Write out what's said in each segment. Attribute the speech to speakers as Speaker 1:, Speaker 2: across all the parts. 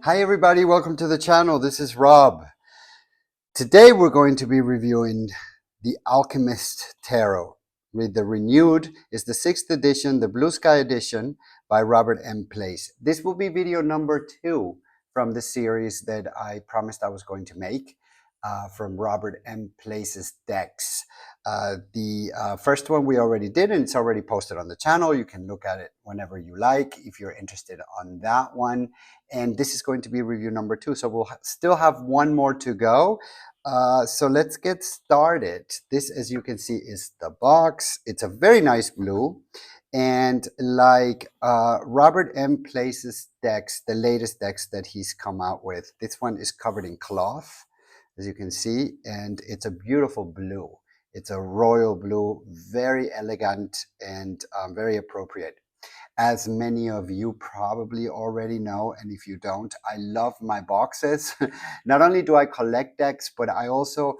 Speaker 1: Hi everybody, welcome to the channel. This is Rob. Today we're going to be reviewing the Alchemist Tarot. The Renewed is the 6th edition, the Blue Sky edition by Robert M. Place. This will be video number 2 from the series that I promised I was going to make from Robert M. Place's decks. The first one we already did, and it's already posted on the channel. You can look at it whenever you like if you're interested on that one. And this is going to be review number 2, so we'll still have one more to go. So let's get started. This, as you can see, is the box. It's a very nice blue. And like Robert M. Place's decks, the latest decks that he's come out with, this one is covered in cloth, as you can see, and it's a beautiful blue. It's a royal blue, very elegant and very appropriate. As many of you probably already know, and if you don't, I love my boxes. Not only do I collect decks, but I also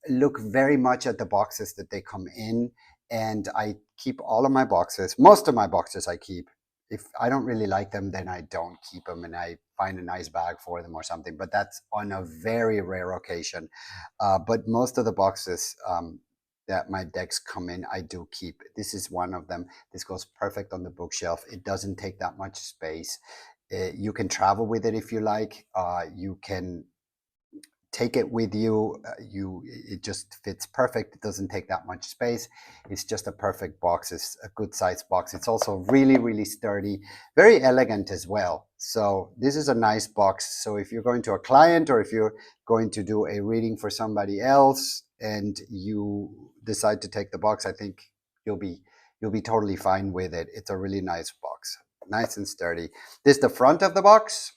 Speaker 1: look very much at the boxes that they come in, and I keep all of my boxes. Most of my boxes I keep. If I don't really like them, then I don't keep them, and I find a nice bag for them or something, but that's on a very rare occasion. But most of the boxes that my decks come in, I do keep. This is one of them. This goes perfect on the bookshelf. It doesn't take that much space. You can travel with it if you like. You can take it with you. It just fits perfect. It doesn't take that much space. It's just a perfect box. It's a good size box. It's also really, really sturdy, very elegant as well. So this is a nice box. So if you're going to a client or if you're going to do a reading for somebody else and you decide to take the box, I think you'll be totally fine with it. It's a really nice box, nice and sturdy. This is the front of the box.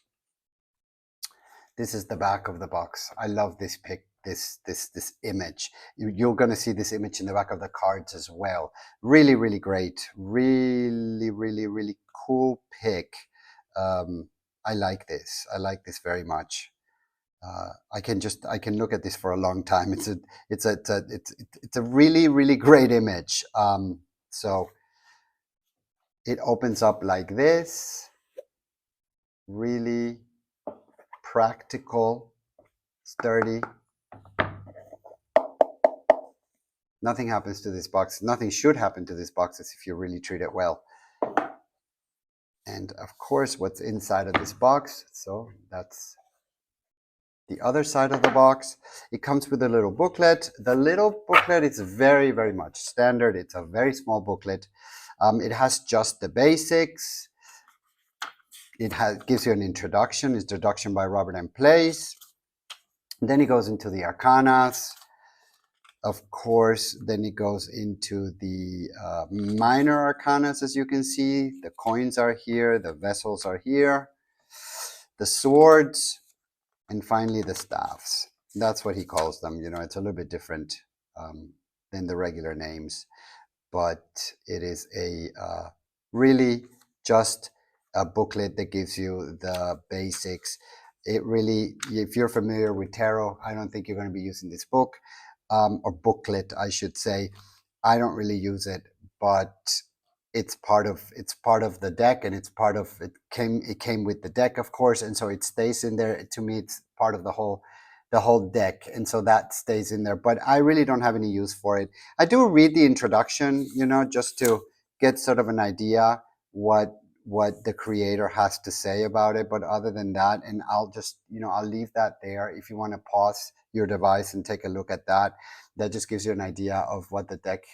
Speaker 1: This is the back of the box. I love this this image. You're going to see this image in the back of the cards as well. Really, really great. Really, really, really cool pick. I like this. I like this very much. I can look at this for a long time. It's a really, really great image. So it opens up like this. Really practical, sturdy. Nothing happens to this box. Nothing should happen to this box if you really treat it well. And of course, what's inside of this box. So that's the other side of the box. It comes with a little booklet. The little booklet is very, very much standard. It's a very small booklet. It has just the basics. It gives you an introduction by Robert M. Place. Then it goes into the arcanas. Of course, then it goes into the minor arcanas, as you can see. The coins are here, the vessels are here, the swords, and finally the staffs. That's what he calls them. You know, it's a little bit different than the regular names, but it is a really just a booklet that gives you the basics. It really, if you're familiar with tarot, I don't think you're going to be using this book. Or booklet, I should say. I don't really use it, but it's part of the deck, and it's part of it came with the deck, of course, and so it stays in there. To me, it's part of the whole deck, and so that stays in there. But I really don't have any use for it. I do read the introduction, you know, just to get sort of an idea what the creator has to say about it. But other than that, and I'll just, you know, I'll leave that there. If you want to pause your device and take a look at that, that just gives you an idea of what the deck,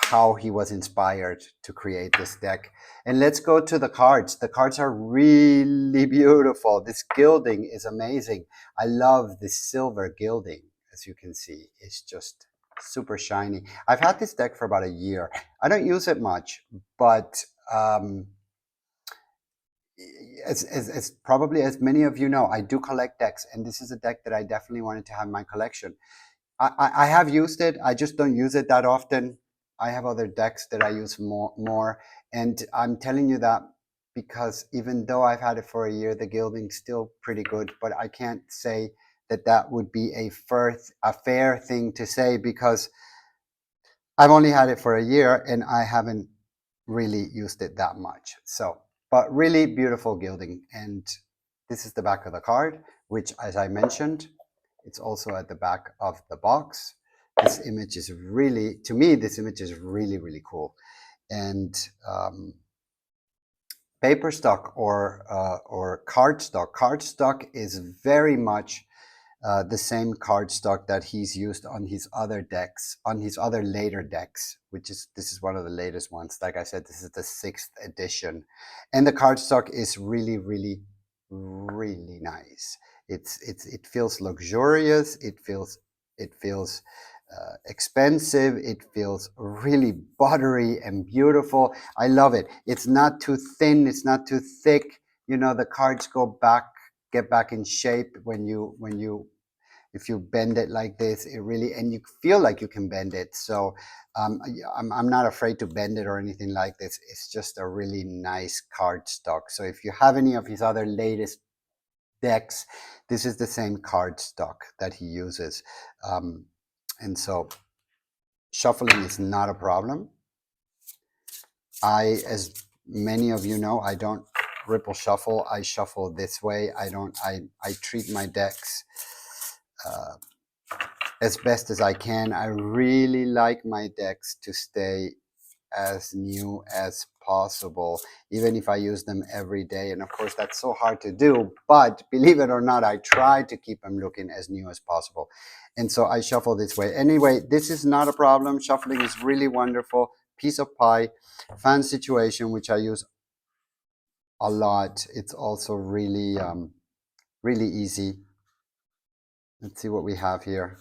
Speaker 1: how he was inspired to create this deck. And let's go to the cards. The cards are really beautiful. This gilding is amazing. I love this silver gilding. As you can see, it's just super shiny. I've had this deck for about a year. I don't use it much, but as probably as many of you know, I do collect decks, and this is a deck that I definitely wanted to have in my collection. I have used it. I just don't use it that often. I have other decks that I use more. And I'm telling you that because even though I've had it for a year, the gilding's still pretty good. But I can't say that that would be a fair thing to say, because I've only had it for a year and I haven't really used it that much. So, but really beautiful gilding, and This is the back of the card, which, as I mentioned, it's also at the back of the box. This image is really, to me, this image is really, really cool. And paper stock or cardstock. Cardstock is very much the same cardstock that he's used on his other decks, on his other later decks, which is, this is one of the latest ones. Like I said, this is the 6th edition, and the cardstock is really, really, really nice. It feels luxurious. It feels expensive. It feels really buttery and beautiful. I love it. It's not too thin. It's not too thick. You know, the cards get back in shape when you if you bend it like this. It really, and you feel like you can bend it. So I'm not afraid to bend it or anything like this. It's just a really nice cardstock. So if you have any of his other latest decks, this is the same cardstock that he uses. And so shuffling is not a problem. As many of you know, I don't ripple shuffle. I shuffle this way. I treat my decks as best as I can. I really like my decks to stay as new as possible, even if I use them every day. And of course, that's so hard to do, but believe it or not, I try to keep them looking as new as possible. And so I shuffle this way. Anyway, this is not a problem. Shuffling is really wonderful. Piece of pie, fan situation, which I use a lot. It's also really, really easy. Let's see what we have here.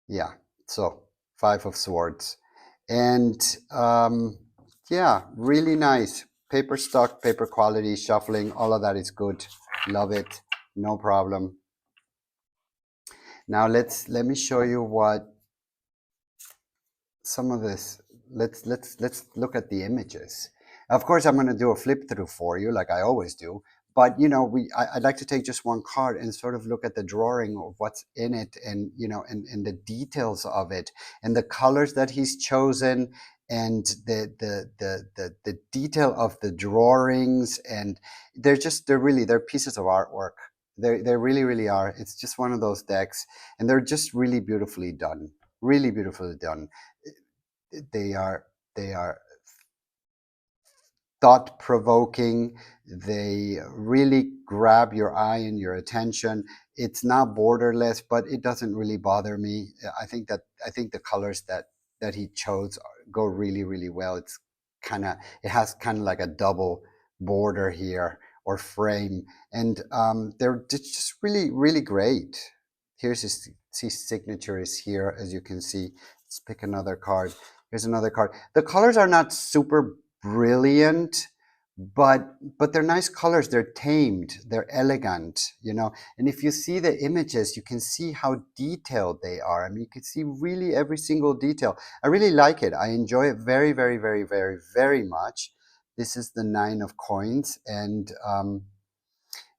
Speaker 1: Yeah, so 5 of swords. And yeah, really nice. Paper stock, paper quality, shuffling, all of that is good. Love it. No problem. Now let me show you what some of this. Let's look at the images. Of course, I'm going to do a flip through for you, like I always do. But you know, I'd like to take just one card and sort of look at the drawing of what's in it, and you know, and the details of it, and the colors that he's chosen, and the detail of the drawings, and they're pieces of artwork. They really, really are. It's just one of those decks, and they're just really beautifully done. Really beautifully done. They are thought provoking. They really grab your eye and your attention. It's not borderless, but it doesn't really bother me. I think the colors that he chose go really, really well. It has kind of like a double border here or frame, and they're just really, really great. Here's his signature is here, as you can see. Let's pick another card. Here's another card. The colors are not super brilliant, but they're nice colors. They're tamed, they're elegant, you know. And if you see the images, you can see how detailed they are. I mean, you can see really every single detail. I really like it. I enjoy it very, very, very, very, very much. This is the 9 of coins, and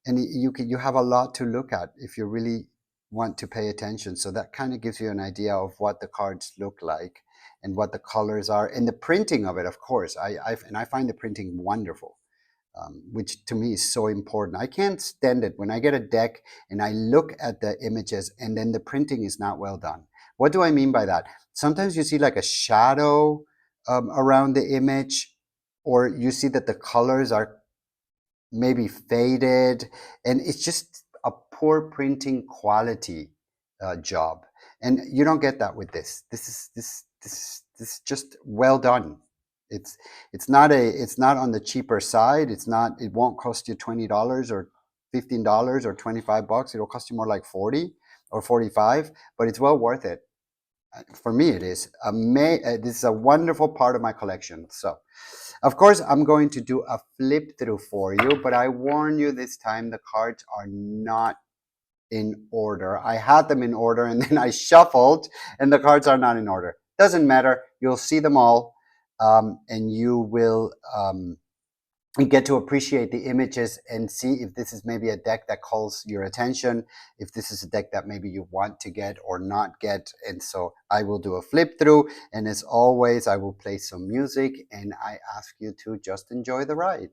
Speaker 1: you have a lot to look at if you really want to pay attention. So that kind of gives you an idea of what the cards look like and what the colors are, and the printing of it. Of course, I find the printing wonderful, which to me is so important. I can't stand it when I get a deck and I look at the images and then the printing is not well done. What do I mean by that? Sometimes you see like a shadow around the image, or you see that the colors are maybe faded, and it's just a poor printing quality job, and you don't get that with this. This is just well done. It's not on the cheaper side. It won't cost you $20 or $15 or $25. It'll cost you more like 40 or 45, but it's well worth it. For me it is. This is a wonderful part of my collection. So of course, I'm going to do a flip through for you, but I warn you this time, the cards are not in order. I had them in order and then I shuffled and the cards are not in order. Doesn't matter. You'll see them all, and you will get to appreciate the images and see if this is maybe a deck that calls your attention, if this is a deck that maybe you want to get or not get. And so I will do a flip through, and as always, I will play some music, and I ask you to just enjoy the ride.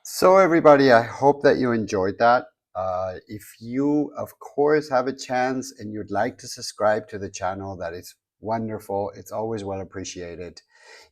Speaker 1: So everybody, I hope that you enjoyed that. If you, of course, have a chance and you'd like to subscribe to the channel, that is wonderful. It's always well appreciated.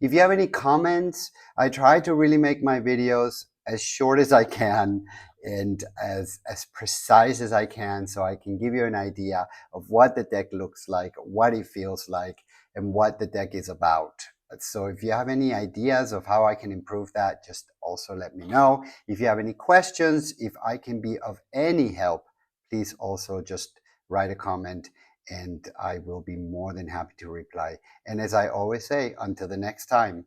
Speaker 1: If you have any comments, I try to really make my videos as short as I can and as precise as I can, so I can give you an idea of what the deck looks like, what it feels like, and what the deck is about. So if you have any ideas of how I can improve that, just also let me know. If you have any questions, if I can be of any help, please also just write a comment and I will be more than happy to reply. And as I always say, until the next time,